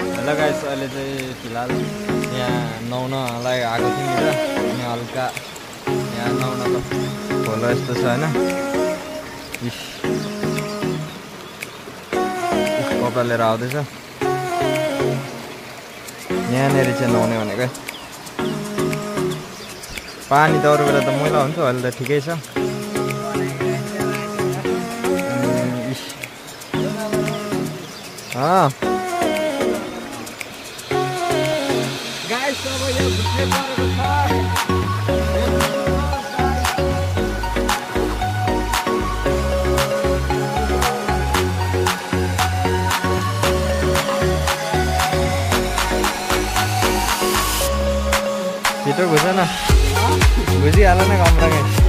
Hello guys, अहिले चाहिँ फिलहाल यहाँ नुहाउनलाई आएको थियौँ नि त। अनि हल्का यहाँ नुहाउन त खोला यस्तो छ होइन। कपडा लिएर आउँदैछ यहाँनिर चाहिँ नुहाउने भनेको। पानी त अरू बेला त मैला हुन्छ, अहिले त ठिकै छ। छिटो घुस न, घुसिहाल न कमरा।